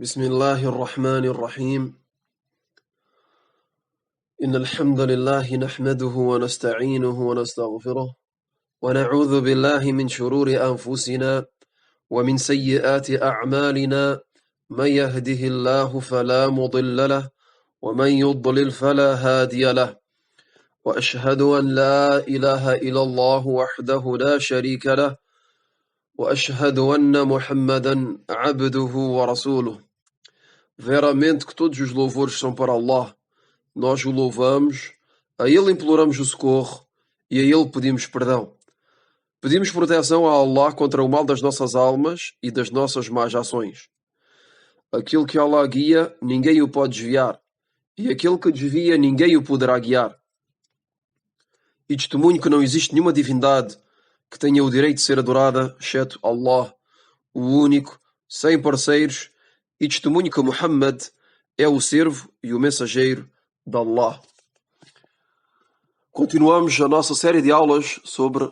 بسم الله الرحمن الرحيم إن الحمد لله نحمده ونستعينه ونستغفره ونعوذ بالله من شرور أنفسنا ومن سيئات أعمالنا من يهده الله فلا مضل له ومن يضلل فلا هادي له وأشهد أن لا إله إلا الله وحده لا شريك له وأشهد أن محمدا عبده ورسوله. Veramente que todos os louvores são para Allah. Nós o louvamos, a Ele imploramos o socorro e a Ele pedimos perdão. Pedimos proteção a Allah contra o mal das nossas almas e das nossas más ações. Aquilo que Allah guia, ninguém o pode desviar, e aquele que desvia, ninguém o poderá guiar. E testemunho que não existe nenhuma divindade que tenha o direito de ser adorada, exceto Allah, o único, sem parceiros, e testemunho que Muhammad é o servo e o mensageiro de Allah. Continuamos a nossa série de aulas sobre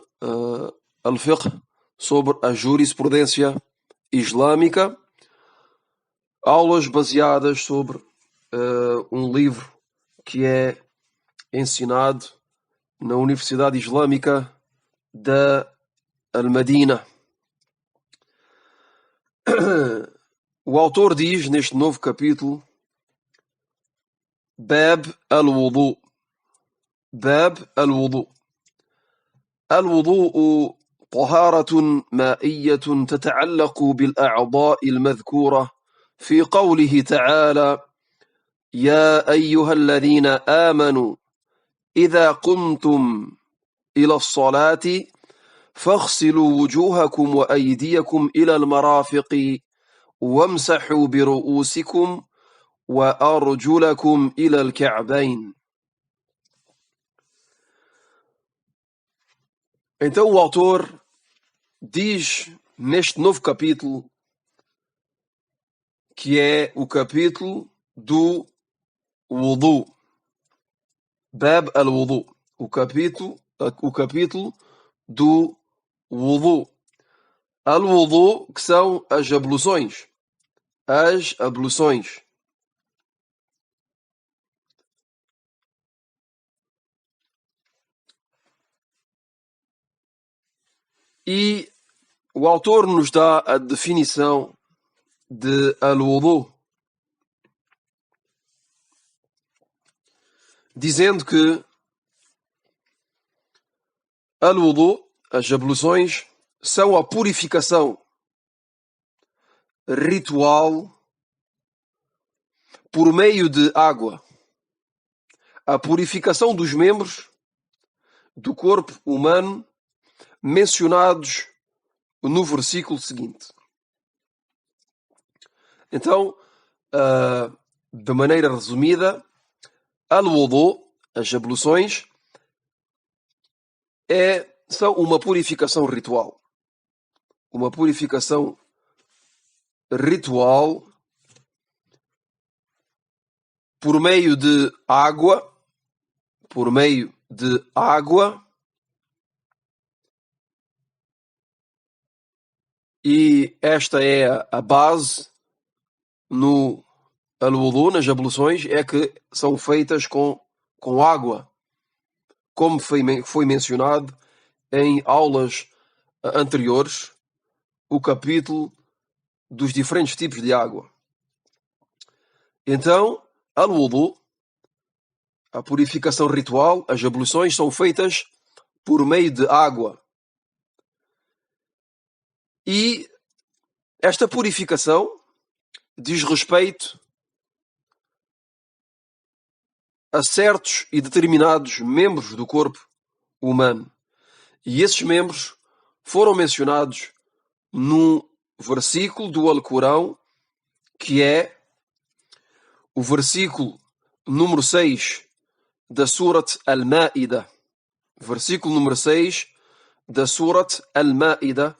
al-fiqh, sobre a jurisprudência islâmica, aulas baseadas sobre um livro que é ensinado na Universidade Islâmica da Al-Madina. O autor diz neste novo capítulo: Bab al-wudu. Bab al-wudu. الوضوء طهارة مائية تتعلق بالأعضاء المذكورة في قوله تعالى: يا أيها الذين آمنوا إذا قمتم إلى الصلاة فاغسلوا وجوهكم وأيديكم إلى المرافق وامسحوا برؤوسكم وأرجلكم إلى الكعبين. Então o autor diz neste novo capítulo, que é o capítulo do wudu, Bab al-wudu, o capítulo do wudu. Al-wudu, que são as abluções. As abluções. E o autor nos dá a definição de al-wudu, dizendo que al-wudu, as abluções, são a purificação ritual por meio de água. A purificação dos membros do corpo humano mencionados no versículo seguinte. Então, de maneira resumida, al-wudu, as abluções, são uma purificação ritual. Uma purificação ritual por meio de água, e esta é a base no al-wudu, nas abluções, é que são feitas com água, como foi mencionado em aulas anteriores, o capítulo dos diferentes tipos de água. Então, al-wudu, a purificação ritual, as abluções são feitas por meio de água. E esta purificação diz respeito a certos e determinados membros do corpo humano. E esses membros foram mencionados num versículo do Alcorão, que é o versículo número 6 da Surat Al-Ma'ida. Versículo número 6 da Surat Al-Ma'ida.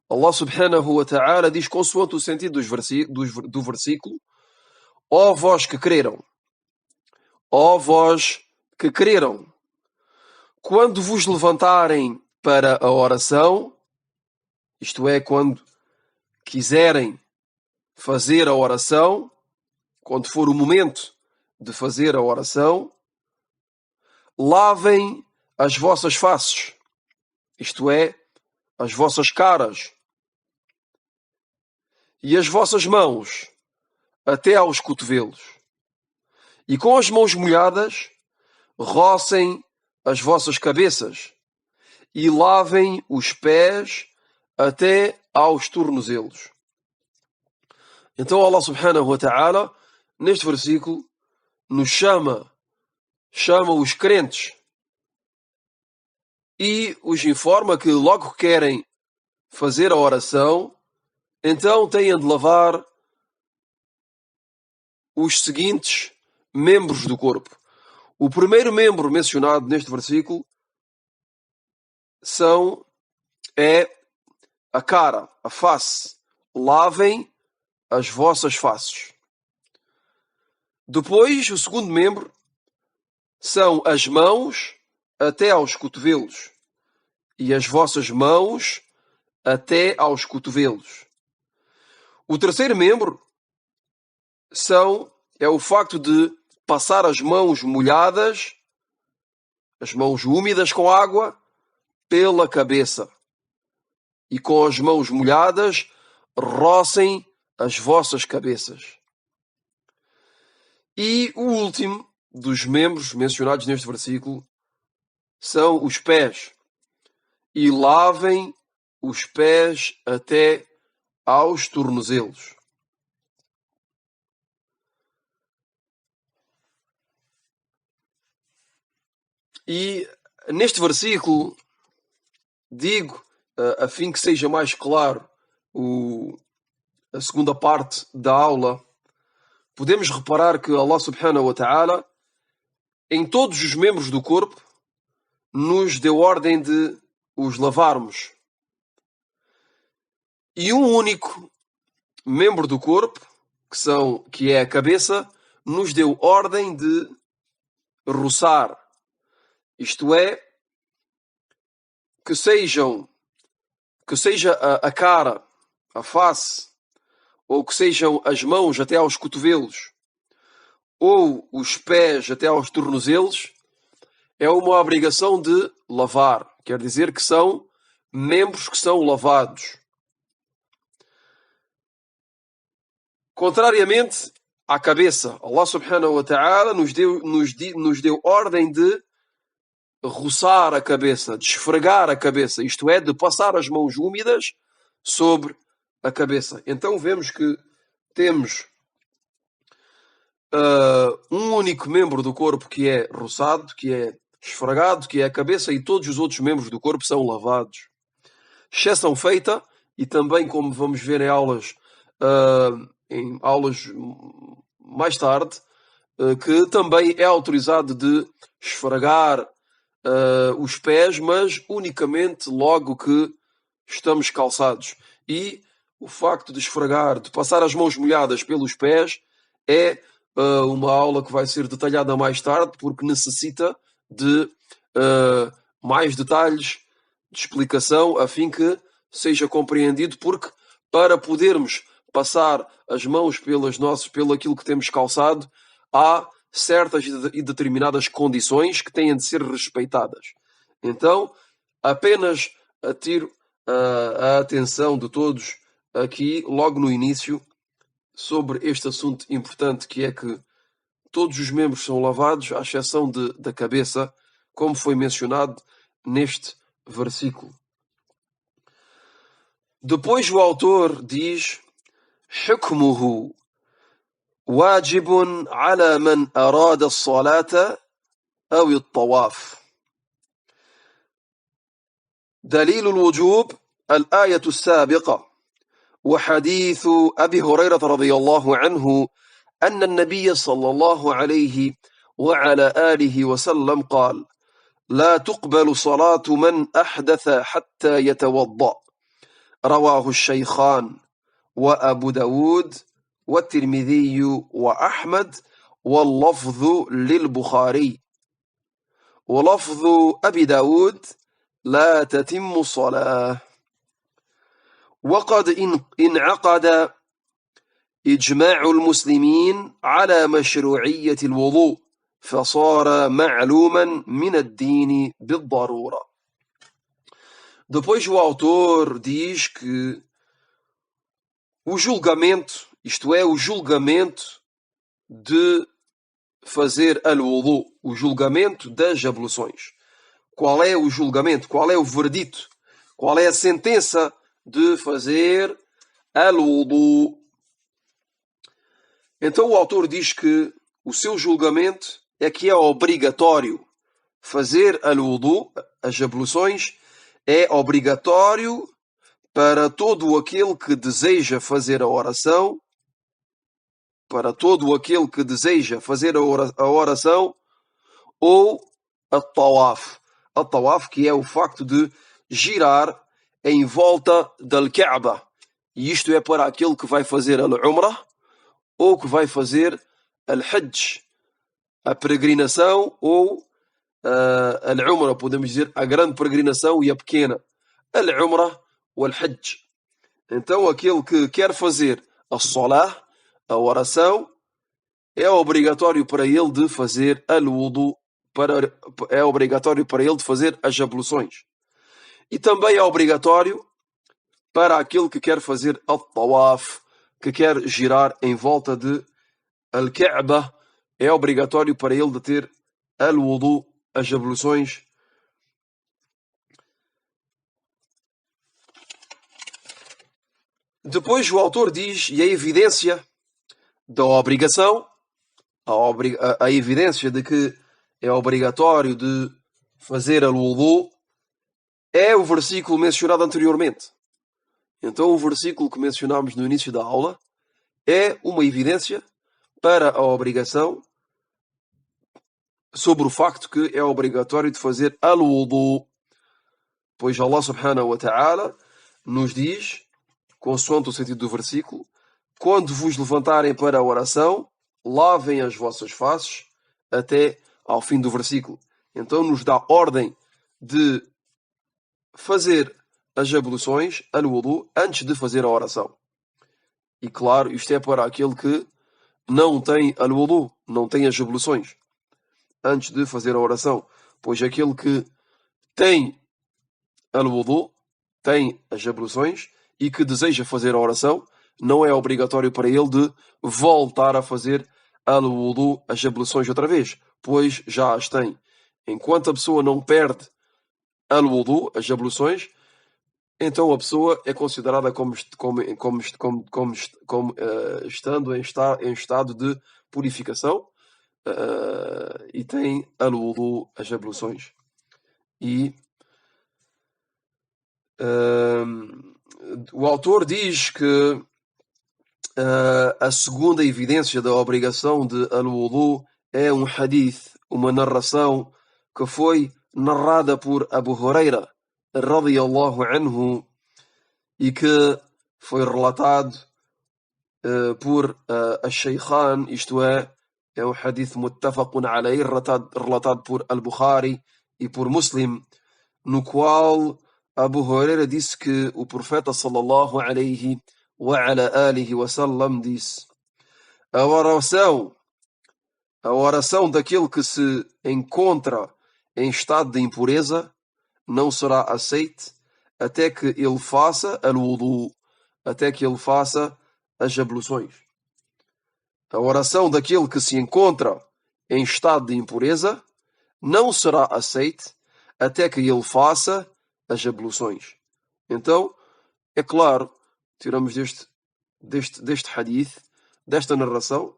Allah subhanahu wa ta'ala diz, consoante o sentido do versículo: ó vós que creram, quando vos levantarem para a oração, isto é, quando quiserem fazer a oração, quando for o momento de fazer a oração, lavem as vossas faces, isto é, as vossas caras, e as vossas mãos até aos cotovelos. E com as mãos molhadas, rocem as vossas cabeças e lavem os pés até aos tornozelos. Então Allah subhanahu wa ta'ala, neste versículo, nos chama os crentes e os informa que logo que querem fazer a oração, então têm de lavar os seguintes membros do corpo. O primeiro membro mencionado neste versículo é a cara, a face. Lavem as vossas faces. Depois, o segundo membro são as mãos até aos cotovelos e as vossas mãos até aos cotovelos. O terceiro membro é o facto de passar as mãos molhadas, as mãos úmidas com água, pela cabeça. E com as mãos molhadas, rocem as vossas cabeças. E o último dos membros mencionados neste versículo são os pés. E lavem os pés até aos tornozelos. E neste versículo, digo, a fim que seja mais claro a segunda parte da aula, podemos reparar que Allah subhanahu wa ta'ala, em todos os membros do corpo, nos deu ordem de os lavarmos. E um único membro do corpo, que é a cabeça, nos deu ordem de roçar. Isto é, que seja a cara, a face, ou que sejam as mãos até aos cotovelos, ou os pés até aos tornozelos, é uma obrigação de lavar. Quer dizer que são membros que são lavados. Contrariamente à cabeça, Allah subhanahu wa ta'ala nos deu ordem de roçar a cabeça, de esfregar a cabeça, isto é, de passar as mãos úmidas sobre a cabeça. Então vemos que temos um único membro do corpo que é roçado, que é esfregado, que é a cabeça, e todos os outros membros do corpo são lavados. Exceção feita, e também como vamos ver em aulas mais tarde, que também é autorizado de esfregar os pés, mas unicamente logo que estamos calçados. E o facto de esfregar, de passar as mãos molhadas pelos pés, é uma aula que vai ser detalhada mais tarde, porque necessita de mais detalhes de explicação, a fim que seja compreendido, porque para podermos passar as mãos pelo aquilo que temos calçado, há certas e determinadas condições que têm de ser respeitadas. Então, apenas atiro a atenção de todos aqui, logo no início, sobre este assunto importante, que é que todos os membros são lavados, à exceção da cabeça, como foi mencionado neste versículo. Depois o autor diz: حكمه واجب على من أراد الصلاة أو الطواف. دليل الوجوب الآية السابقة وحديث أبي هريرة رضي الله عنه أن النبي صلى الله عليه وعلى آله وسلم قال: لا تقبل صلاة من أحدث حتى يتوضأ. رواه الشيخان وأبو داود والترمذي وأحمد واللفظ للبخاري. ولفظ أبي داود: لا تتم الصلاة. وقد انعقد إجماع المسلمين على مشروعية الوضوء فصار معلوما من الدين بالضرورة. Depois o autor diz que o julgamento, isto é, o julgamento de fazer al-wudu, o julgamento das abluções. Qual é o julgamento? Qual é o verdito? Qual é a sentença de fazer al-wudu? Então o autor diz que o seu julgamento é que é obrigatório fazer al-wudu, as abluções, é obrigatório para todo aquele que deseja fazer a oração, para todo aquele que deseja fazer a oração, ou a tawaf. A tawaf, que é o facto de girar em volta da Kaaba. E isto é para aquele que vai fazer al-Umrah ou que vai fazer al-Hajj, a peregrinação, ou al-Umrah, podemos dizer a grande peregrinação e a pequena, al-Umrah ou al-Hajj. Então aquele que quer fazer a salah, a oração, é obrigatório para ele de fazer al-wudu, é obrigatório para ele de fazer as abluções. E também é obrigatório para aquele que quer fazer al-tawaf, que quer girar em volta de al-Kaaba, é obrigatório para ele de ter al-wudu, as abluções. Depois o autor diz, e a evidência da obrigação, a evidência de que é obrigatório de fazer al-wudu, é o versículo mencionado anteriormente. Então o versículo que mencionámos no início da aula é uma evidência para a obrigação, sobre o facto que é obrigatório de fazer al-wudu. Pois Allah subhanahu wa ta'ala nos diz, consoante o sentido do versículo, quando vos levantarem para a oração, lavem as vossas faces, até ao fim do versículo. Então nos dá ordem de fazer as abluções, al-wudu, antes de fazer a oração. E claro, isto é para aquele que não tem al-wudu, não tem as abluções, antes de fazer a oração. Pois aquele que tem al-wudu, tem as abluções, e que deseja fazer a oração, não é obrigatório para ele de voltar a fazer al-wudu, as abluções outra vez, pois já as tem. Enquanto a pessoa não perde al-wudu, as abluções, então a pessoa é considerada como estando em estado de purificação, e tem al-wudu, as abluções. E o autor diz que a segunda evidência da obrigação de al-wudu é um hadith, uma narração que foi narrada por Abu Huraira radiyallahu anhu e que foi relatado por al-Shaykhan, isto é um hadith muttafaqun alayhi, relatado por al-Bukhari e por Muslim, no qual Abu Huraira disse que o profeta sallallahu alayhi wa ala alihi wa sallam disse: a oração daquele que se encontra em estado de impureza não será aceite até que ele faça al-wudu, até que ele faça as abluções. A oração daquele que se encontra em estado de impureza não será aceite até que ele faça as abluções. Então, é claro, tiramos deste hadith, desta narração,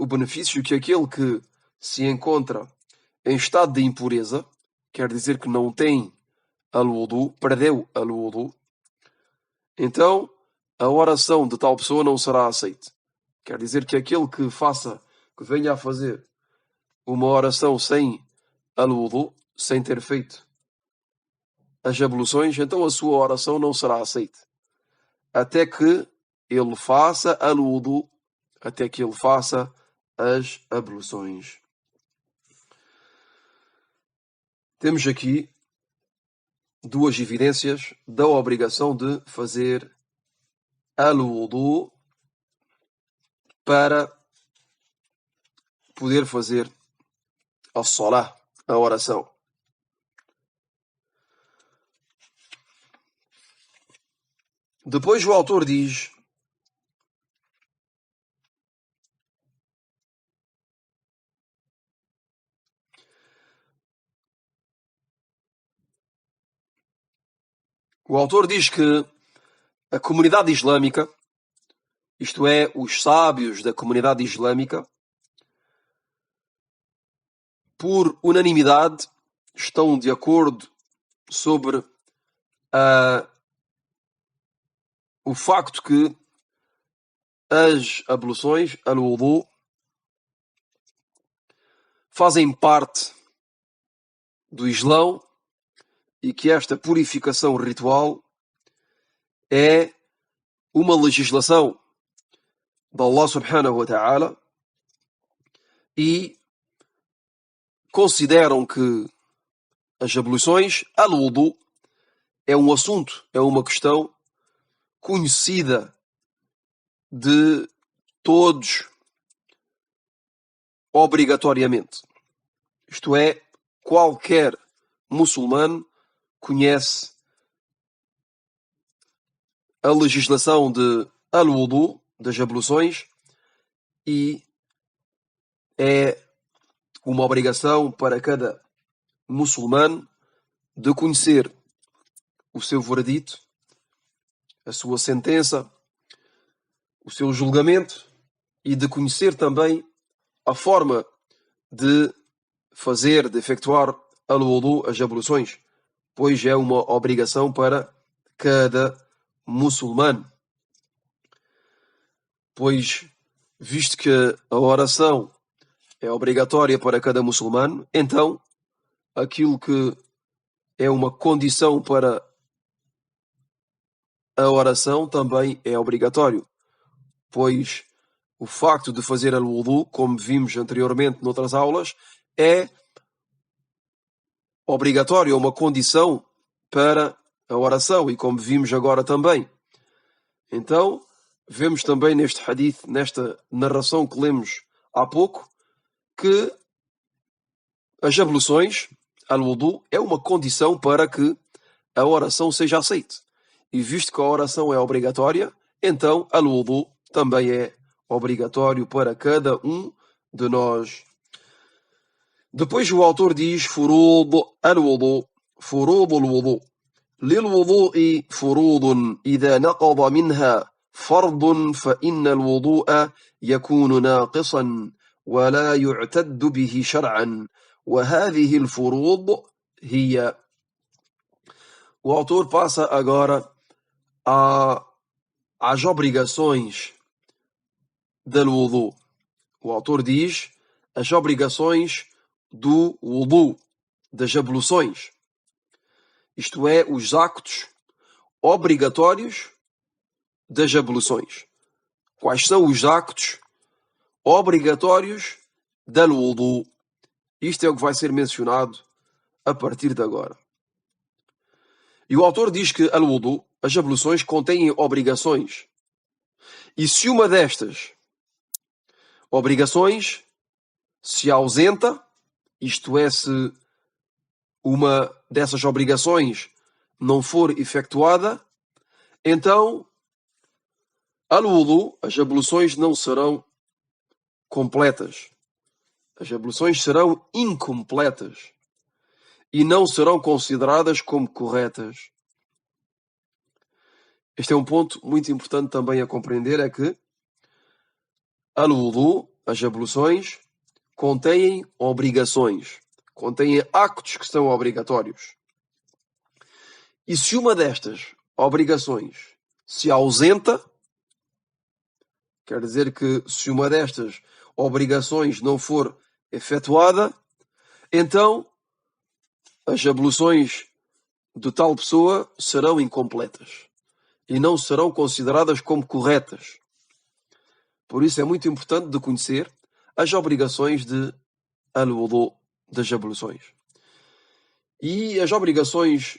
o benefício que aquele que se encontra em estado de impureza, quer dizer que não tem al-wudu, perdeu al-wudu, então a oração de tal pessoa não será aceita. Quer dizer que aquele que venha a fazer uma oração sem al-wudu, sem ter feito as abluções, então a sua oração não será aceita. Até que ele faça al-wudu, até que ele faça as abluções. Temos aqui duas evidências da obrigação de fazer al-wudu para poder fazer as-salah, a oração. Depois o autor diz: que a comunidade islâmica, isto é, os sábios da comunidade islâmica, por unanimidade, estão de acordo sobre o facto que as abluções, al-wudu, fazem parte do Islão e que esta purificação ritual é uma legislação de Allah subhanahu wa ta'ala e consideram que as abluções, al-wudu, é um assunto, é uma questão conhecida de todos obrigatoriamente. Isto é, qualquer muçulmano conhece a legislação de al-wudu, das abluções, e é uma obrigação para cada muçulmano de conhecer o seu veredito, a sua sentença, o seu julgamento e de conhecer também a forma de fazer, de efetuar al-wudu, as abluções, pois é uma obrigação para cada muçulmano. Pois, visto que a oração é obrigatória para cada muçulmano, então aquilo que é uma condição para a oração também é obrigatório, pois o facto de fazer al-wudu, como vimos anteriormente noutras aulas, é obrigatório, é uma condição para a oração, e como vimos agora também. Então, vemos também neste hadith, nesta narração que lemos há pouco, que as abluções, al-wudu, é uma condição para que a oração seja aceita. E visto que a oração é obrigatória, então al-wudu também é obrigatório para cada um de nós. Depois o autor diz: furud al-wudu, furud al-wudu. للوضوء فروض إذا نقض منها فرض فإن الوضوء يكون ناقصا ولا يعتد به شرعا وهذه الفروض هي. O autor passa agora às obrigações do wudu. O autor diz as obrigações do wudu, das abluções. Isto é, os actos obrigatórios das abluções. Quais são os actos obrigatórios do wudu? Isto é o que vai ser mencionado a partir de agora. E o autor diz que al-wudu, as abluções, contêm obrigações. E se uma destas obrigações se ausenta, isto é, se uma dessas obrigações não for efetuada, então al-wudu, as abluções não serão completas. As abluções serão incompletas e não serão consideradas como corretas. Este é um ponto muito importante também a compreender, é que al-wudu, as abluções, contêm obrigações, contêm actos que são obrigatórios. E se uma destas obrigações se ausenta, quer dizer que se uma destas obrigações não for efetuada, então as abluções de tal pessoa serão incompletas e não serão consideradas como corretas. Por isso é muito importante de conhecer as obrigações de al-wudu, das abluções. E as obrigações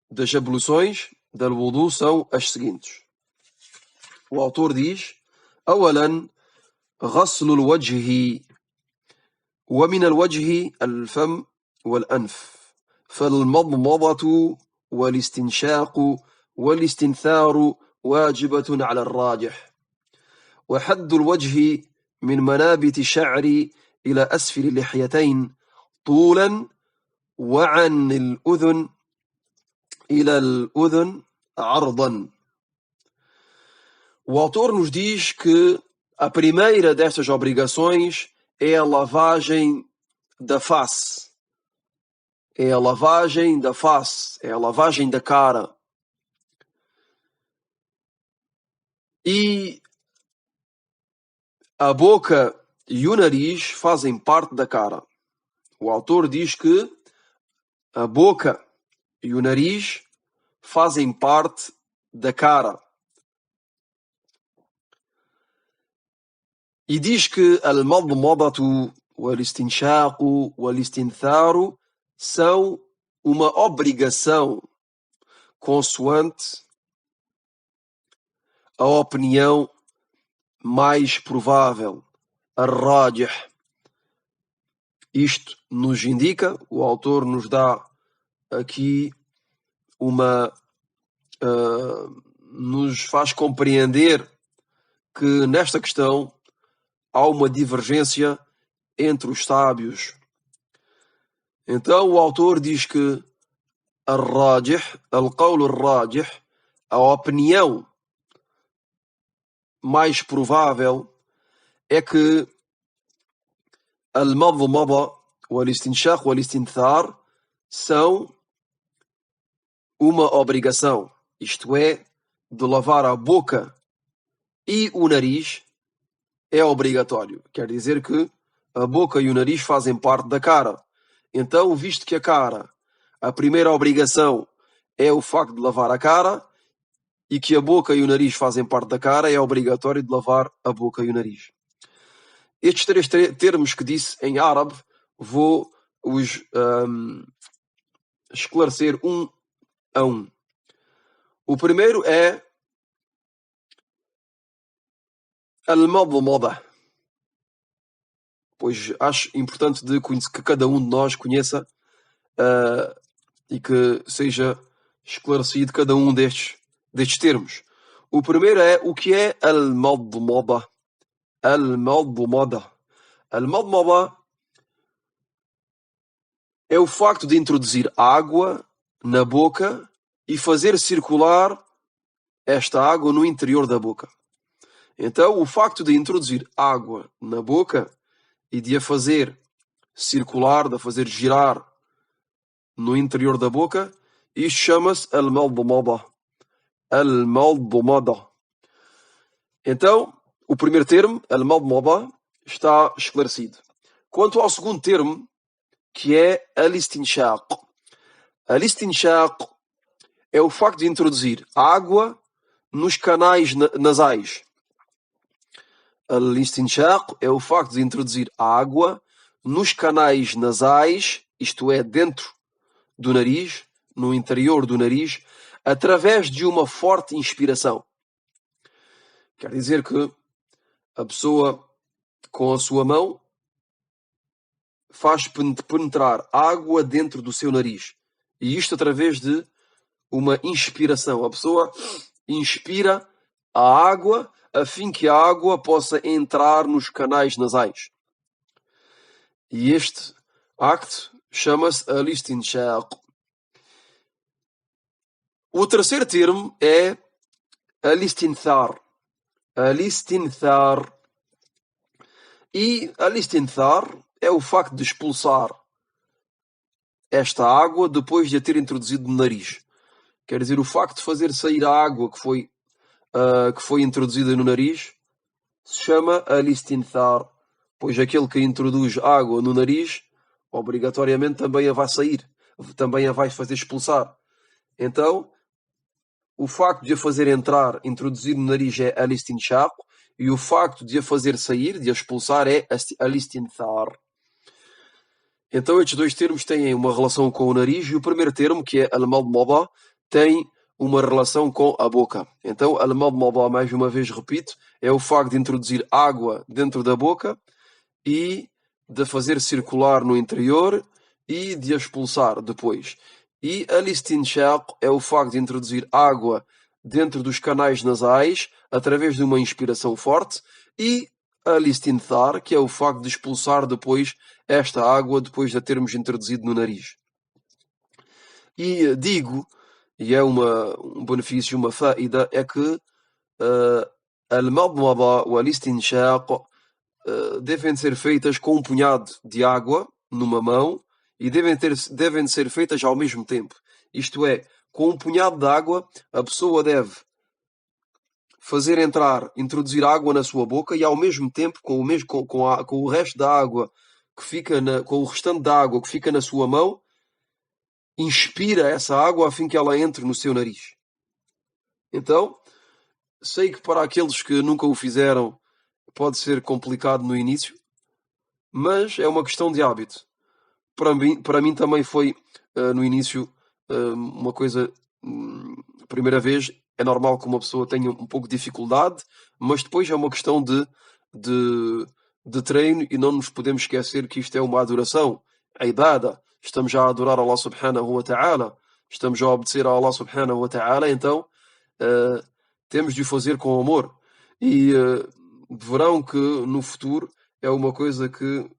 das abluções de al-wudu são as seguintes. O autor diz: أولا غسل الوجه ومن الوجه الفم والأنف فالمضمضة والاستنشاق والاستنثار واجبة على الراجح وحد الوجه من منابت الشعر إلى أسفل اللحيتين طولا وعن الأذن إلى الأذن عرضا. O autor nos diz que a primeira destas obrigações é a lavagem da face. É a lavagem da face, é a lavagem da cara. E a boca e o nariz fazem parte da cara. O autor diz que a boca e o nariz fazem parte da cara. E diz que al-madmadatu wal-istinshaqu wal-istintharu são uma obrigação consoante a opinião mais provável, ar-rajih. Isto nos indica, o autor nos dá aqui nos faz compreender que nesta questão há uma divergência entre os sábios. Então o autor diz que ar-rajih, al-qawl ar-rajih, a opinião mais provável é que al-madmada wal-istinshaq wal-istinthar são uma obrigação, isto é, de lavar a boca e o nariz é obrigatório. Quer dizer que a boca e o nariz fazem parte da cara. Então, visto que a cara, a primeira obrigação é o facto de lavar a cara e que a boca e o nariz fazem parte da cara, é obrigatório de lavar a boca e o nariz. Estes três termos que disse em árabe, vou os esclarecer um a um. O primeiro é al-madmada. Pois acho importante que cada um de nós conheça e que seja esclarecido cada um destes termos. O primeiro é o que é al-madmada. Al-madmada. Al-madmada é o facto de introduzir água na boca e fazer circular esta água no interior da boca. Então, o facto de introduzir água na boca e de a fazer circular, de a fazer girar no interior da boca, isto chama-se al-madmada. Al-madmada. Então, o primeiro termo, al-madmada, está esclarecido. Quanto ao segundo termo, que é al-istinshaq. Al-istinshaq é o facto de introduzir água nos canais nasais. Al-istinshaq é o facto de introduzir água nos canais nasais, isto é, dentro do nariz, no interior do nariz, através de uma forte inspiração. Quer dizer que a pessoa, com a sua mão, faz penetrar água dentro do seu nariz. E isto através de uma inspiração. A pessoa inspira a água a fim que a água possa entrar nos canais nasais. E este acto chama-se al-istinshaq. O terceiro termo é al-istinthar. Al-istinthar. E al-istinthar é o facto de expulsar esta água depois de a ter introduzido no nariz. Quer dizer, o facto de fazer sair a água que foi introduzida no nariz se chama al-istinthar, pois aquele que introduz água no nariz obrigatoriamente também a vai sair, também a vai fazer expulsar. Então, o facto de a fazer entrar, introduzir no nariz é al-istinshaq, e o facto de a fazer sair, de a expulsar, é al-istinthar. Então estes dois termos têm uma relação com o nariz, e o primeiro termo, que é al-madmada, tem uma relação com a boca. Então, al-madmada, mais uma vez repito, é o facto de introduzir água dentro da boca e de fazer circular no interior e de a expulsar depois. E al-istinshaq é o facto de introduzir água dentro dos canais nasais através de uma inspiração forte, e al-istinthar, que é o facto de expulsar depois esta água depois de a termos introduzido no nariz. E digo, e é um benefício, uma faida, é que al-madmada wa al-istinshaq devem ser feitas com um punhado de água numa mão e devem ser feitas ao mesmo tempo. Isto é, com um punhado de água, a pessoa deve fazer entrar, introduzir água na sua boca e ao mesmo tempo, com o resto da água que fica com o restante da água que fica na sua mão, inspira essa água a fim que ela entre no seu nariz. Então, sei que para aqueles que nunca o fizeram pode ser complicado no início, mas é uma questão de hábito. Para mim também foi no início uma coisa, primeira vez, é normal que uma pessoa tenha um pouco de dificuldade, mas depois é uma questão de treino, e não nos podemos esquecer que isto é uma adoração, a ibada. Estamos já a adorar Allah subhanahu wa ta'ala, estamos a obedecer a Allah subhanahu wa ta'ala, então temos de o fazer com amor. E verão que no futuro é uma coisa que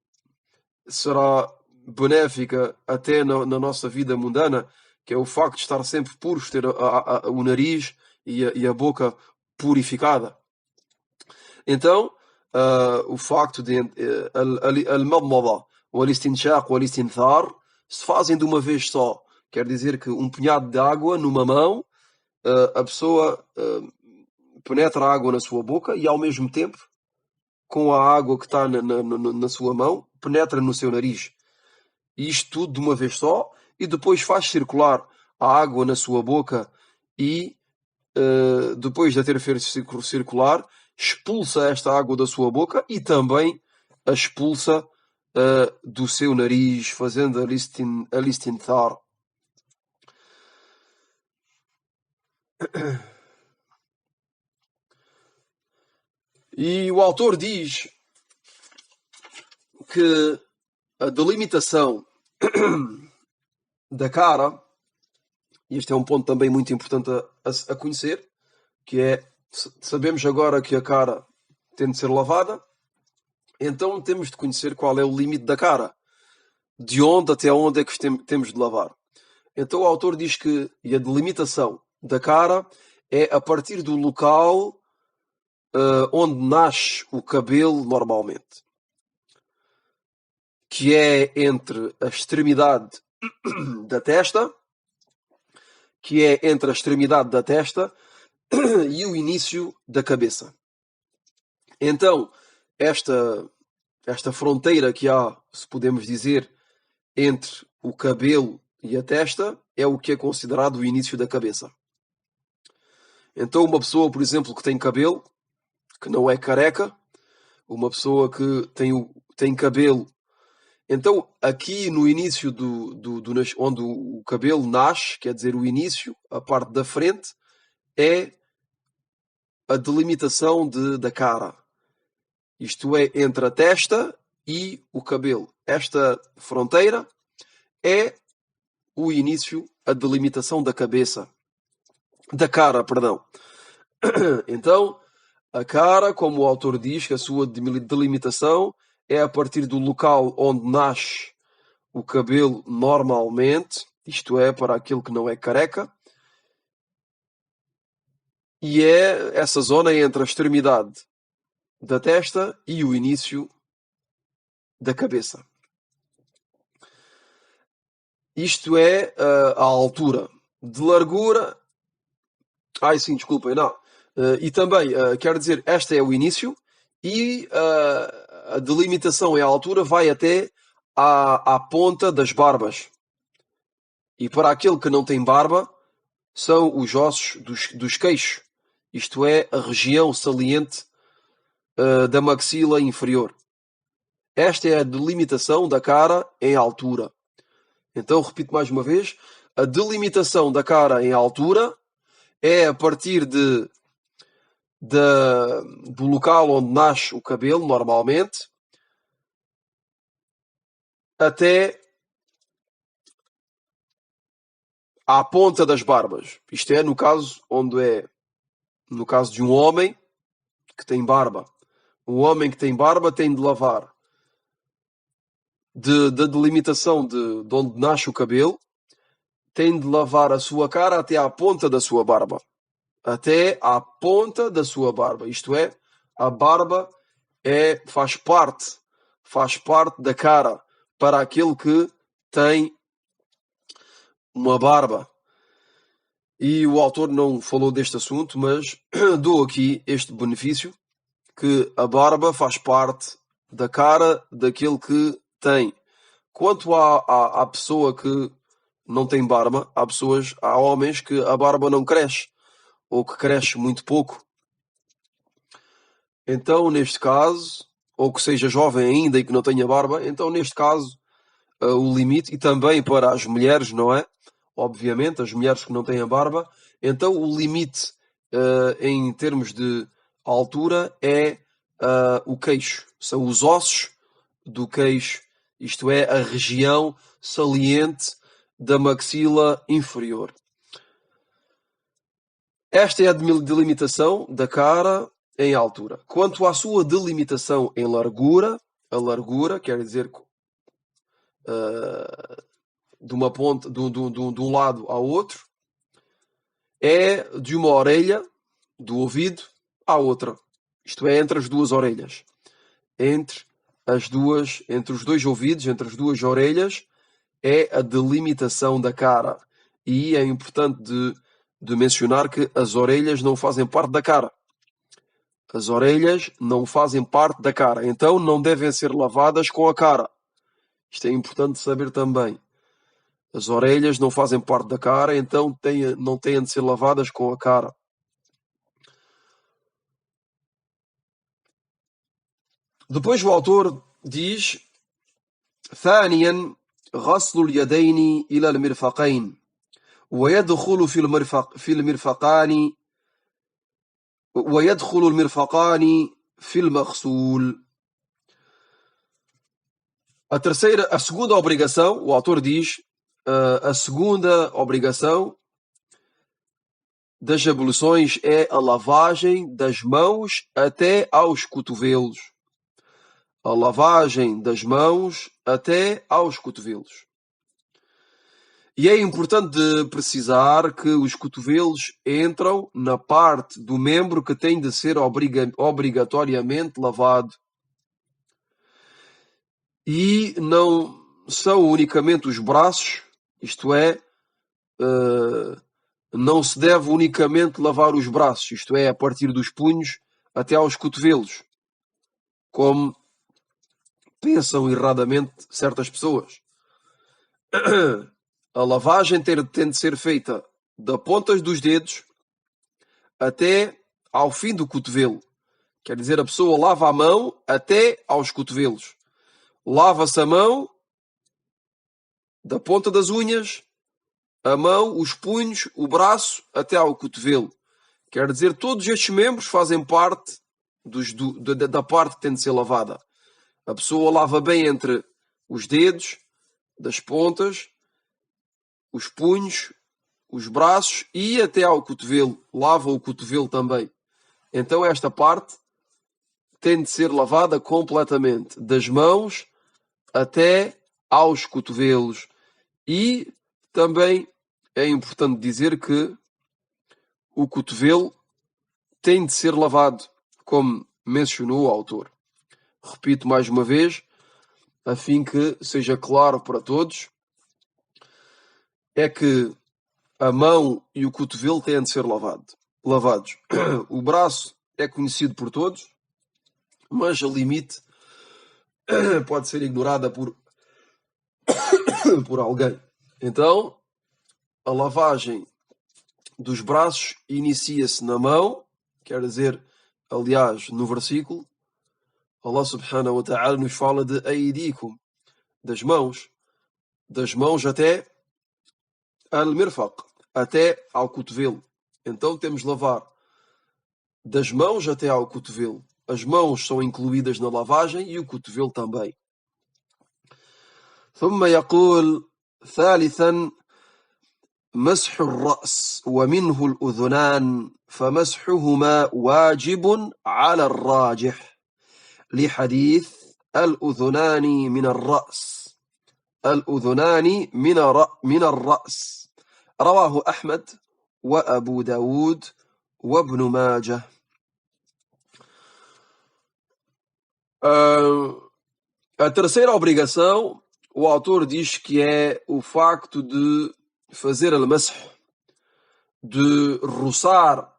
será benéfica até na nossa vida mundana, que é o facto de estar sempre puros, ter o nariz e a boca purificada. Então, o facto de al-madmada, o al-istinshaq, o al-istinthar se fazem de uma vez só. Quer dizer que um punhado de água numa mão, a pessoa penetra a água na sua boca e ao mesmo tempo, com a água que está na sua mão, penetra no seu nariz. E isto tudo de uma vez só, e depois faz circular a água na sua boca e, depois de a ter feito circular, expulsa esta água da sua boca e também a expulsa do seu nariz, fazendo al-istinthar. E o autor diz que a delimitação da cara, e este é um ponto também muito importante a conhecer, que é, sabemos agora que a cara tem de ser lavada, então temos de conhecer qual é o limite da cara, de onde até onde é que temos de lavar. Então o autor diz que a delimitação da cara é a partir do local onde nasce o cabelo normalmente, que é entre a extremidade da testa, e o início da cabeça. Então, esta fronteira que há, se podemos dizer, entre o cabelo e a testa, é o que é considerado o início da cabeça. Então, uma pessoa, por exemplo, que tem cabelo, que não é careca, uma pessoa que tem cabelo, então aqui no início onde o cabelo nasce, quer dizer, o início, a parte da frente, é a delimitação da cara. Isto é, entre a testa e o cabelo. Esta fronteira é o início, a delimitação da cara, perdão. Então, a cara, como o autor diz, que a sua delimitação é a partir do local onde nasce o cabelo normalmente, isto é, para aquele que não é careca, e é essa zona entre a extremidade da testa e o início da cabeça. Isto é a altura. De largura... sim, desculpem, não. E também, quero dizer, este é o início, e a delimitação e a altura vai até à ponta das barbas. E para aquele que não tem barba, são os ossos dos queixos. Isto é, a região saliente da maxila inferior. Esta é a delimitação da cara em altura. Então, repito mais uma vez, a delimitação da cara em altura é a partir do local onde nasce o cabelo, normalmente, até à ponta das barbas. Isto é, no caso de um homem que tem barba. Um homem que tem barba tem de lavar da delimitação de onde nasce o cabelo, tem de lavar a sua cara até à ponta da sua barba. Até à ponta da sua barba. Isto é, a barba faz parte da cara para aquele que tem uma barba. E o autor não falou deste assunto, mas dou aqui este benefício, que a barba faz parte da cara daquele que tem. Quanto à pessoa que não tem barba, há homens que a barba não cresce, ou que cresce muito pouco. Então, neste caso, ou que seja jovem ainda e que não tenha barba, então, neste caso, o limite, e também para as mulheres, não é? Obviamente, as mulheres que não têm a barba, então o limite em termos de altura é o queixo, são os ossos do queixo, isto é, a região saliente da maxila inferior. Esta é a delimitação da cara em altura. Quanto à sua delimitação em largura, a largura quer dizer de uma ponta, de um lado ao outro, é de uma orelha do ouvido à outra. Isto é, entre as duas orelhas. Entre os dois ouvidos, entre as duas orelhas, é a delimitação da cara. E é importante de mencionar que as orelhas não fazem parte da cara. As orelhas não fazem parte da cara. Então não devem ser lavadas com a cara. Isto é importante saber também. As orelhas não fazem parte da cara, então não têm de ser lavadas com a cara. Depois o autor diz: ثانيا غسل اليدين إلى المرفقين ويدخل في المرفقان في المغسول. A segunda obrigação, o autor diz, a segunda obrigação das abluções é a lavagem das mãos até aos cotovelos. A lavagem das mãos até aos cotovelos. E é importante precisar que os cotovelos entram na parte do membro que tem de ser obrigatoriamente lavado. E não são unicamente os braços, isto é, não se deve unicamente lavar os braços, isto é, a partir dos punhos até aos cotovelos, como pensam erradamente certas pessoas. A lavagem tem de ser feita da ponta dos dedos até ao fim do cotovelo. Quer dizer, a pessoa lava a mão até aos cotovelos. Lava-se a mão da ponta das unhas, a mão, os punhos, o braço até ao cotovelo. Quer dizer, todos estes membros fazem parte da parte que tem de ser lavada. A pessoa lava bem entre os dedos, das pontas, os punhos, os braços e até ao cotovelo. Lava o cotovelo também. Então esta parte tem de ser lavada completamente, das mãos até aos cotovelos. E também é importante dizer que o cotovelo tem de ser lavado, como mencionou o autor. Repito mais uma vez, a fim que seja claro para todos, é que a mão e o cotovelo têm de ser lavados. O braço é conhecido por todos, mas a limite pode ser ignorada por alguém. Então, a lavagem dos braços inicia-se na mão, quer dizer, aliás, no versículo, Allah subhanahu wa ta'ala nos fala de aidikum, das mãos até al-mirfaq, até ao cotovelo. Então temos de lavar das mãos até ao cotovelo. As mãos são incluídas na lavagem e o cotovelo também. ثم يقول ثالثا مسح الرأس ومنه الأذنان فمسحهما واجب على الراجح لحديث الأذنان من الرأس الأذنان من الرأس رواه أحمد وأبو داود وابن ماجه. A terceira obrigação, o autor diz que é o facto de fazer al-mash, de roçar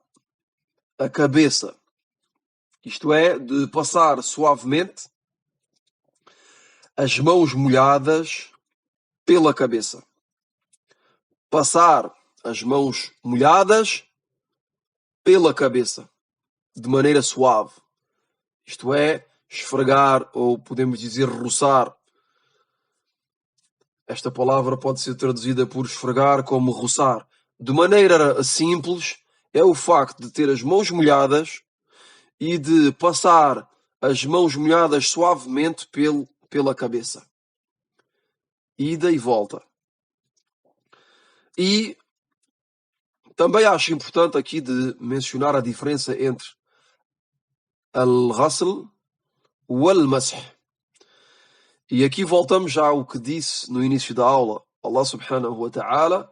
a cabeça, isto é, de passar suavemente as mãos molhadas pela cabeça. Passar as mãos molhadas pela cabeça, de maneira suave. Isto é, esfregar, ou podemos dizer roçar. Esta palavra pode ser traduzida por esfregar como roçar. De maneira simples, é o facto de ter as mãos molhadas e de passar as mãos molhadas suavemente pela cabeça. Ida e volta. E também acho importante aqui de mencionar a diferença entre al-ghasl e al-masih. E aqui voltamos já ao que disse no início da aula. Allah subhanahu wa ta'ala,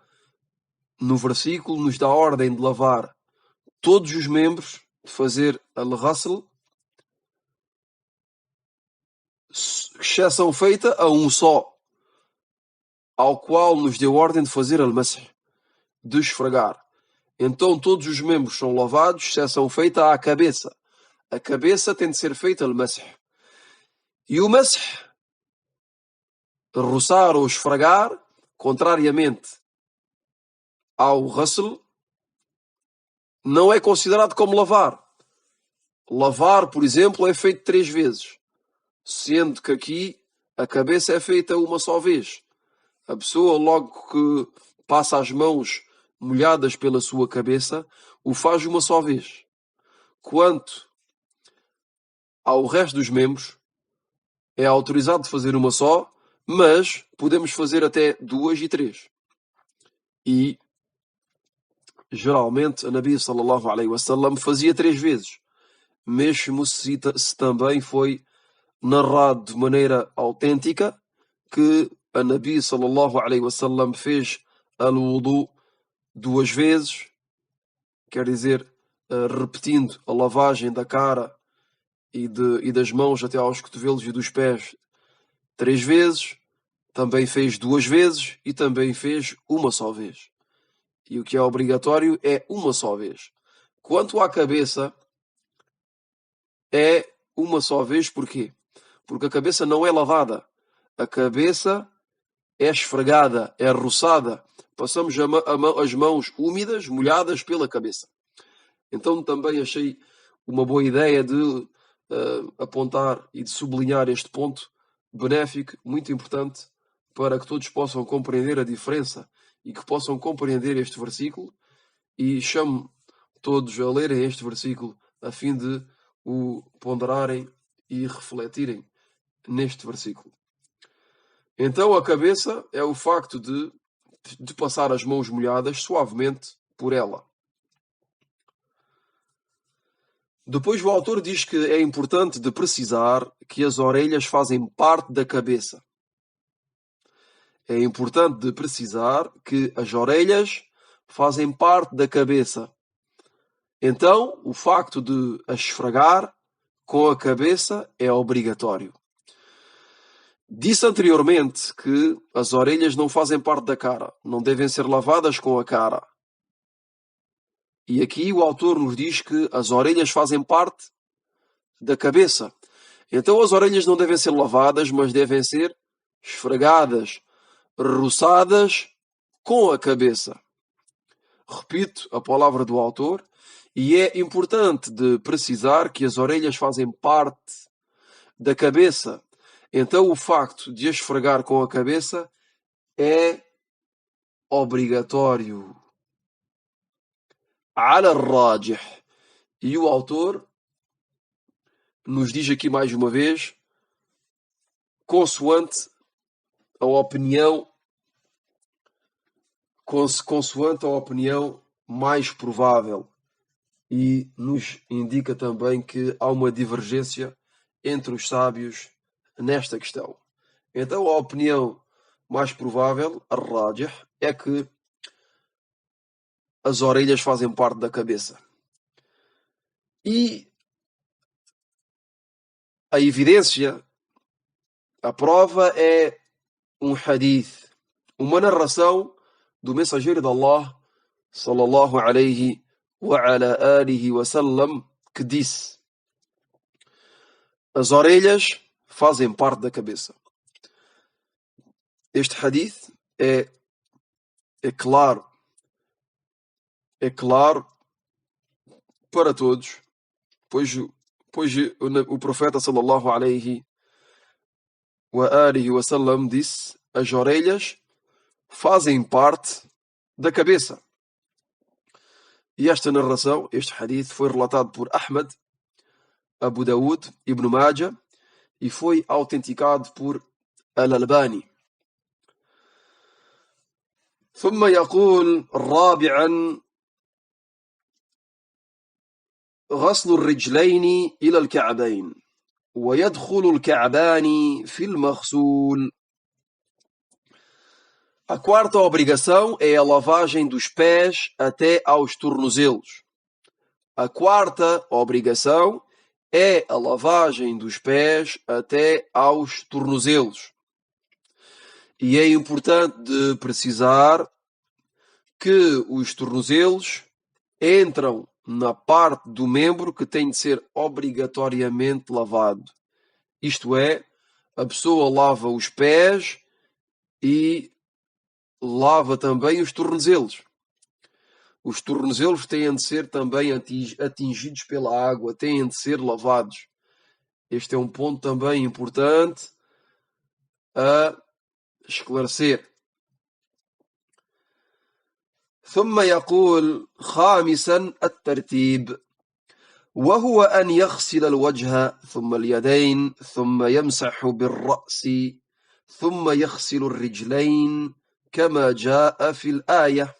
no versículo, nos dá a ordem de lavar todos os membros, de fazer al-ghasl, exceção feita a um só, ao qual nos deu ordem de fazer al-masih, de esfregar. Então todos os membros são lavados, exceção feita à cabeça. A cabeça tem de ser feita al-masih. E o masih, roçar ou esfregar, contrariamente ao ghasl, não é considerado como lavar. Lavar, por exemplo, é feito 3 vezes, sendo que aqui a cabeça é feita uma só vez. A pessoa, logo que passa as mãos molhadas pela sua cabeça, o faz uma só vez. Quanto ao resto dos membros, é autorizado de fazer uma só, mas podemos fazer até 2 e 3. E geralmente a Nabi sallallahu alaihi wasallam fazia 3 vezes, mesmo se também foi narrado de maneira autêntica que a Nabi sallallahu alaihi wasallam fez al-wudu 2 vezes, quer dizer, repetindo a lavagem da cara e das mãos até aos cotovelos e dos pés 3 vezes, também fez 2 vezes e também fez uma só vez. E o que é obrigatório é uma só vez. Quanto à cabeça, é uma só vez, porquê? Porque a cabeça não é lavada. A cabeça é esfregada, é roçada. Passamos as mãos úmidas, molhadas pela cabeça. Então também achei uma boa ideia de apontar e de sublinhar este ponto benéfico, muito importante, para que todos possam compreender a diferença e que possam compreender este versículo, e chamo todos a lerem este versículo a fim de o ponderarem e refletirem neste versículo. Então a cabeça é o facto de passar as mãos molhadas suavemente por ela. Depois o autor diz que é importante de precisar que as orelhas fazem parte da cabeça. É importante de precisar que as orelhas fazem parte da cabeça. Então, o facto de as esfregar com a cabeça é obrigatório. Disse anteriormente que as orelhas não fazem parte da cara, não devem ser lavadas com a cara. E aqui o autor nos diz que as orelhas fazem parte da cabeça. Então as orelhas não devem ser lavadas, mas devem ser esfregadas, roçadas com a cabeça. Repito a palavra do autor, e é importante de precisar que as orelhas fazem parte da cabeça. Então o facto de as esfregar com a cabeça é obrigatório. على الراجح. E o autor nos diz aqui mais uma vez, consoante a opinião mais provável, e nos indica também que há uma divergência entre os sábios nesta questão. Então a opinião mais provável, ar-rajih, é que as orelhas fazem parte da cabeça. E a evidência, a prova é um hadith, uma narração do mensageiro de Allah, sallallahu alayhi wa ala alihi wa sallam, que disse: as orelhas fazem parte da cabeça. Este hadith é claro para todos, pois o profeta sallallahu alayhi wa alihi wa sallam disse: as orelhas fazem parte da cabeça. E esta narração, este hadith, foi relatado por Ahmad, Abu Dawud, Ibn Majah, e foi autenticado por Al-Albani. ثم يقول رابعا غسل الرجلين إلى الكعبين ويدخل الكعبان في المغسول. A quarta obrigação é a lavagem dos pés até aos tornozelos. A quarta obrigação é a lavagem dos pés até aos tornozelos. E é importante de precisar que os tornozelos entram na parte do membro que tem de ser obrigatoriamente lavado. Isto é, a pessoa lava os pés e lava também os tornozelos. Os tornozelos têm de ser também atingidos pela água, têm de ser lavados. Este é um ponto também importante a esclarecer. ثم يقول خامسا الترتيب وهو أن يغسل الوجه ثم اليدين ثم يمسح بالرأس ثم يغسل الرجلين كما جاء في الآية.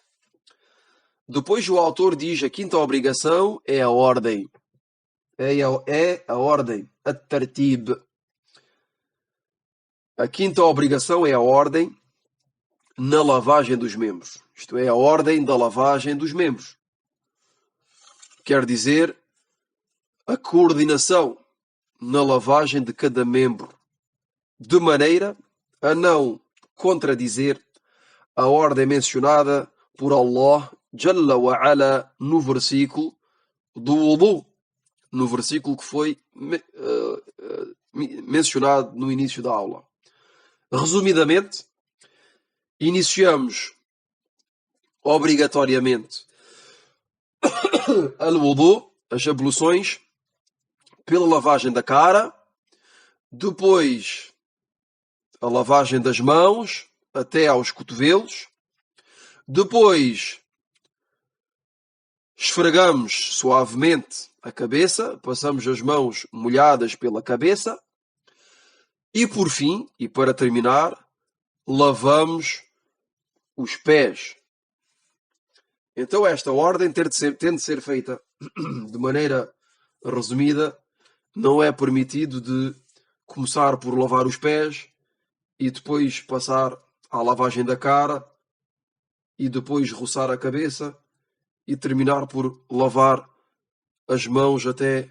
Depois o autor diz: a quinta obrigação é a ordem. É a ordem, at-tartib. A quinta obrigação é a ordem na lavagem dos membros. Isto é, a ordem da lavagem dos membros. Quer dizer, a coordenação na lavagem de cada membro, de maneira a não contradizer a ordem mencionada por Allah Jalla wa Ala no versículo do wudu, no versículo que foi mencionado no início da aula. Resumidamente, iniciamos obrigatoriamente al-wudu, as abluções, pela lavagem da cara, depois a lavagem das mãos até aos cotovelos, depois esfregamos suavemente a cabeça, passamos as mãos molhadas pela cabeça e, por fim, e para terminar, lavamos os pés. Então esta ordem tem de ser feita de maneira resumida. Não é permitido de começar por lavar os pés e depois passar à lavagem da cara e depois roçar a cabeça e terminar por lavar as mãos até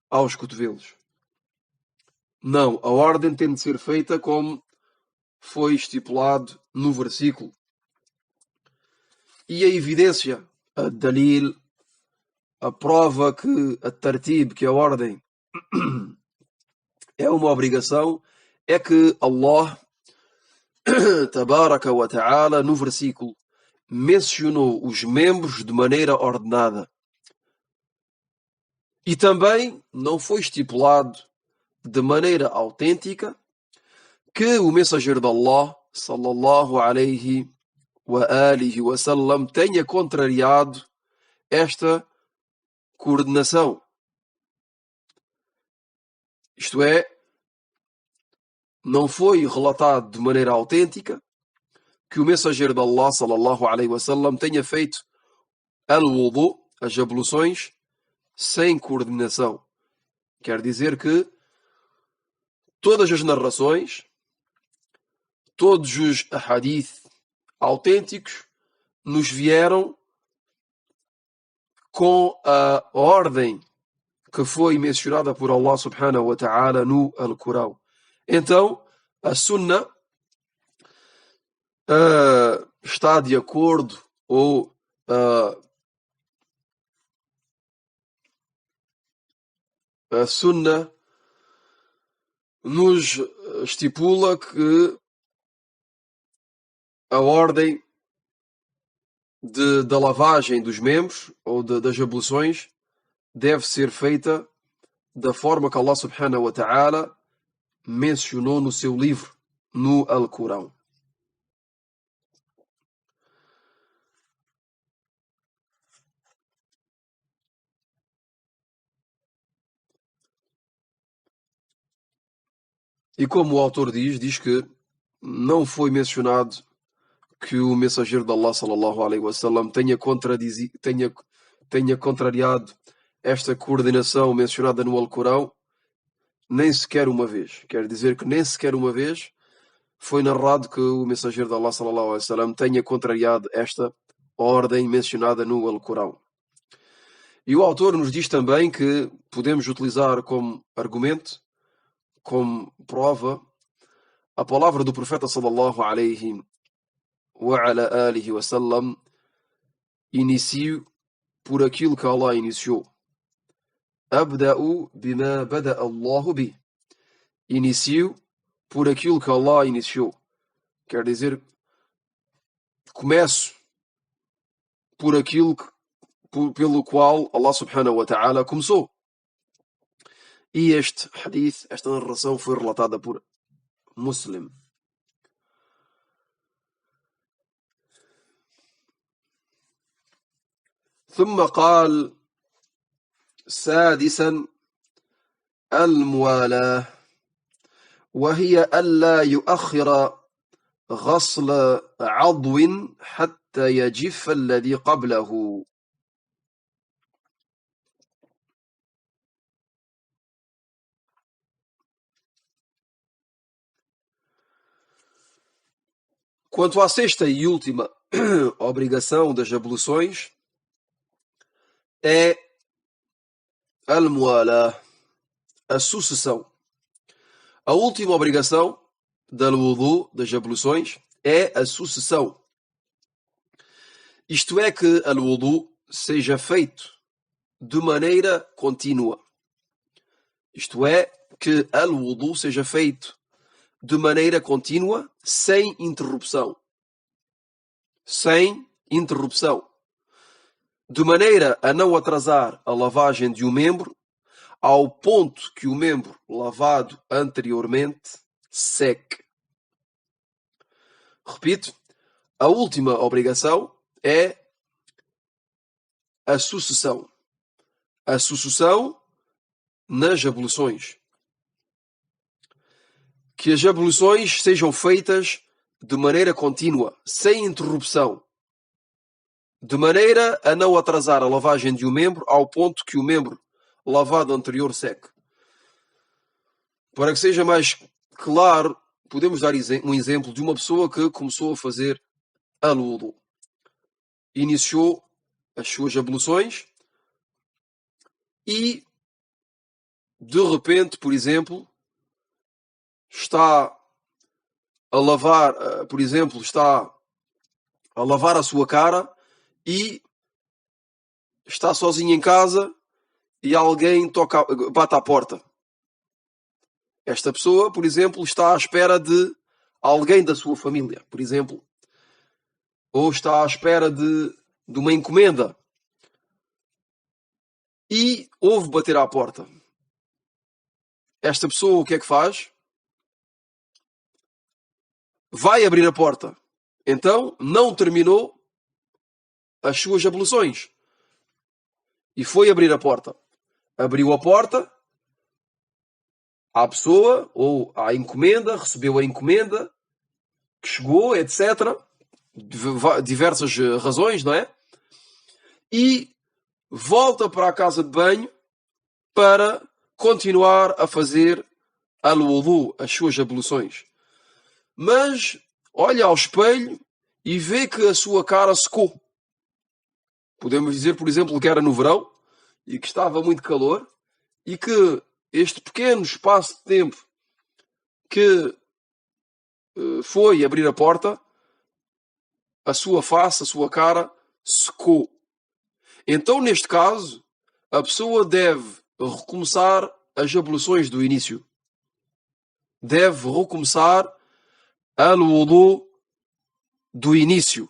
aos cotovelos. Não, a ordem tem de ser feita como foi estipulado no versículo. E a evidência, a dalil, a prova que a tartib, que a ordem, é uma obrigação, é que Allah, tabaraka wa ta'ala, no versículo, mencionou os membros de maneira ordenada. E também não foi estipulado de maneira autêntica que o mensageiro de Allah, sallallahu alayhi wa alihi wa sallam, tenha contrariado esta coordenação. Isto é, não foi relatado de maneira autêntica que o mensageiro de Allah, sallallahu alaihi wasallam, tenha feito al-wudu, as abluções, sem coordenação. Quer dizer que todas as narrações, todos os hadith autênticos, nos vieram com a ordem que foi mencionada por Allah subhanahu wa ta'ala no Alcorão. Então, a Sunnah está de acordo ou a Sunnah nos estipula que a ordem da lavagem dos membros ou das abluções deve ser feita da forma que Allah subhanahu wa ta'ala mencionou no seu livro, no Alcorão. E como o autor diz que não foi mencionado que o mensageiro de Allah sallallahu alaihi wasallam tenha contrariado esta coordenação mencionada no Alcorão nem sequer uma vez. Quer dizer que nem sequer uma vez foi narrado que o mensageiro de Allah sallallahu alaihi wasallam tenha contrariado esta ordem mencionada no Alcorão. E o autor nos diz também que podemos utilizar como argumento, como prova, a palavra do profeta sallallahu alaihi wa ala alihi wa sallam: inicio por aquilo que Allah iniciou. Abda'u bima bada'a Allahu bi. Inicio por aquilo que Allah iniciou. Quer dizer, começo por aquilo pelo qual Allah subhanahu wa ta'ala começou. E este hadith, esta narração, foi relatada por Muslim. ثم قال سادسا الموالاة، وهي ألا يؤخر غسل عضو حتى يجف الذي قبله. Quanto à sexta e última obrigação das abluções, é al-muwalah, a sucessão. A última obrigação da wudu, das abluções, é a sucessão. Isto é, que a wudu seja feito de maneira contínua. Isto é, que a wudu seja feito de maneira contínua, sem interrupção. Sem interrupção. De maneira a não atrasar a lavagem de um membro, ao ponto que o membro lavado anteriormente seque. Repito, a última obrigação é a sucessão. A sucessão nas abluções. Que as abluções sejam feitas de maneira contínua, sem interrupção, de maneira a não atrasar a lavagem de um membro ao ponto que o membro lavado anterior seque. Para que seja mais claro, podemos dar um exemplo de uma pessoa que começou a fazer al-wudu. Iniciou as suas abluções e, de repente, por exemplo, está a lavar, está a lavar a sua cara e está sozinho em casa e alguém bate à porta. Esta pessoa, por exemplo, está à espera de alguém da sua família, por exemplo, ou está à espera de uma encomenda e ouve bater à porta. Esta pessoa o que é que faz? Vai abrir a porta. Então, não terminou as suas abluções. e foi abrir a porta. Abriu a porta à pessoa ou à encomenda, recebeu a encomenda, que chegou, etc. Diversas razões, não é? E volta para a casa de banho para continuar a fazer al-wudu, as suas abluções. Mas olha ao espelho e vê que a sua cara secou. Podemos dizer, por exemplo, que era no verão e que estava muito calor e que este pequeno espaço de tempo que foi abrir a porta, a sua face, a sua cara secou. Então, neste caso, a pessoa deve recomeçar as abluções do início. Deve recomeçar al-wudu do início.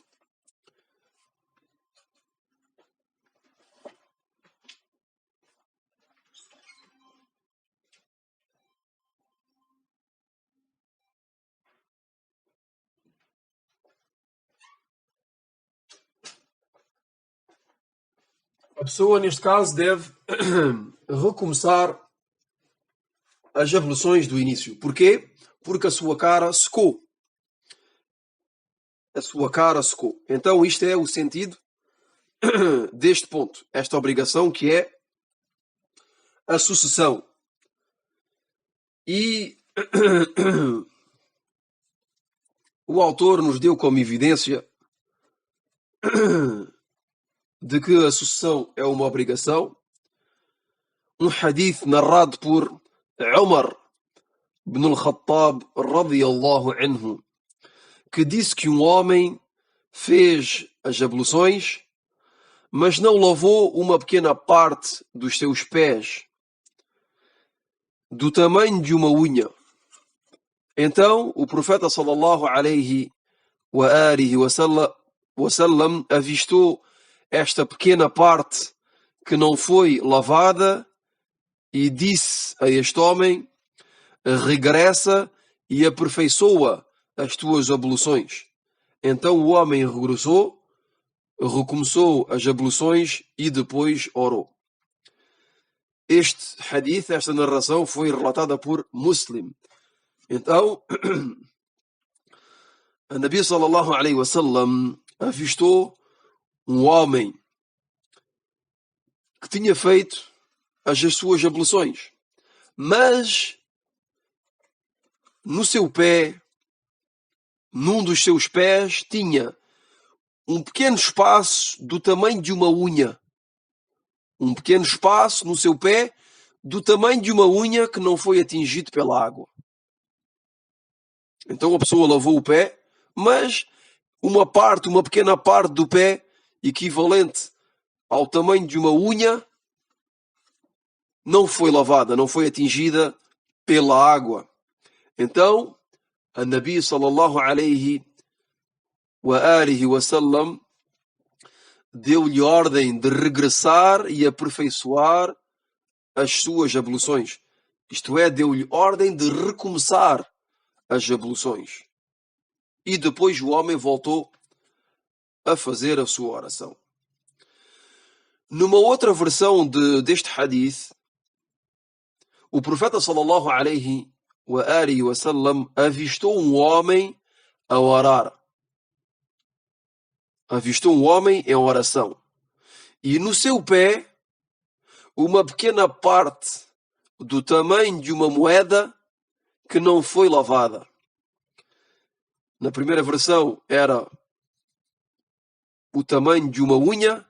A pessoa, neste caso, deve recomeçar as abluções do início. Porquê? Porque a sua cara secou. A sua cara secou. Então, isto é o sentido deste ponto. Esta obrigação que é a sucessão. E o autor nos deu como evidência de que a sucessão é uma obrigação um hadith narrado por Umar ibn al-Khattab radiyallahu anhu, que disse que um homem fez as abluções, mas não lavou uma pequena parte dos seus pés, do tamanho de uma unha. Então o profeta sallallahu alaihi wa alihi wa sallam avistou esta pequena parte que não foi lavada e disse a este homem: regressa e aperfeiçoa as tuas abluções. Então o homem regressou, recomeçou as abluções e depois orou. Este hadith, esta narração, foi relatada por Muslim. Então, a Nabi sallallahu alaihi wasallam avistou um homem que tinha feito as suas abluções, mas no seu pé, num dos seus pés, tinha um pequeno espaço do tamanho de uma unha. Um pequeno espaço no seu pé do tamanho de uma unha que não foi atingido pela água. Então a pessoa lavou o pé, mas uma pequena parte do pé, equivalente ao tamanho de uma unha, não foi lavada, não foi atingida pela água. Então, a Nabi sallallahu alaihi wa alihi wa sallam deu-lhe ordem de regressar e aperfeiçoar as suas abluções. Isto é, deu-lhe ordem de recomeçar as abluções. E depois o homem voltou a fazer a sua oração. Numa outra versão deste hadith, o profeta sallallahu alaihi wa alihi wa sallam avistou um homem a orar. Avistou um homem em oração. E no seu pé, uma pequena parte do tamanho de uma moeda que não foi lavada. Na primeira versão era o tamanho de uma unha,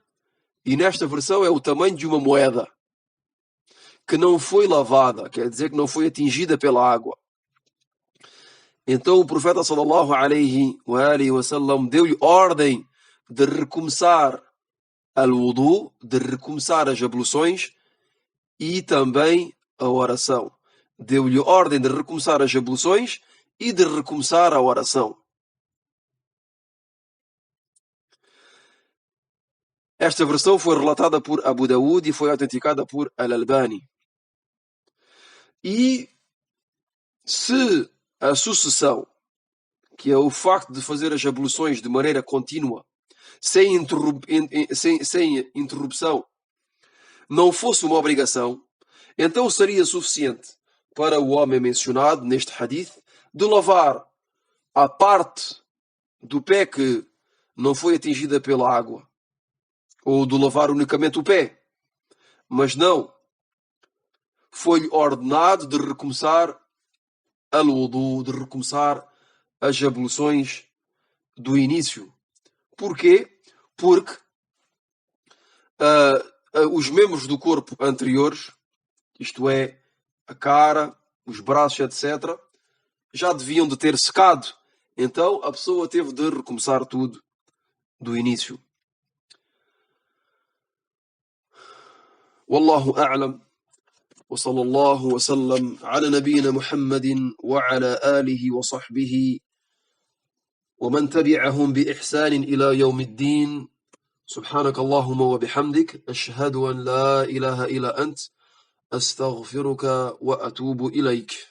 e nesta versão é o tamanho de uma moeda que não foi lavada, quer dizer que não foi atingida pela água. Então o profeta sallallahu alaihi wa sallam deu-lhe ordem de recomeçar al-wudu, de recomeçar as abluções e também a oração. Deu-lhe ordem de recomeçar as abluções e de recomeçar a oração. Esta versão foi relatada por Abu Dawud e foi autenticada por Al-Albani. E se a sucessão, que é o facto de fazer as abluções de maneira contínua, sem interrupção, não fosse uma obrigação, então seria suficiente para o homem mencionado neste hadith de lavar a parte do pé que não foi atingida pela água, ou de lavar unicamente o pé. Mas não, foi-lhe ordenado de recomeçar al-wudu, de recomeçar as abluções do início. Porquê? Porque os membros do corpo anteriores, isto é, a cara, os braços, etc., já deviam de ter secado. Então a pessoa teve de recomeçar tudo do início. Wallahu a'lam. وصلى الله وسلم على نبينا محمد وعلى آله وصحبه ومن تبعهم بإحسان إلى يوم الدين. سبحانك اللهم وبحمدك أشهد أن لا إله إلا أنت أستغفرك وأتوب إليك.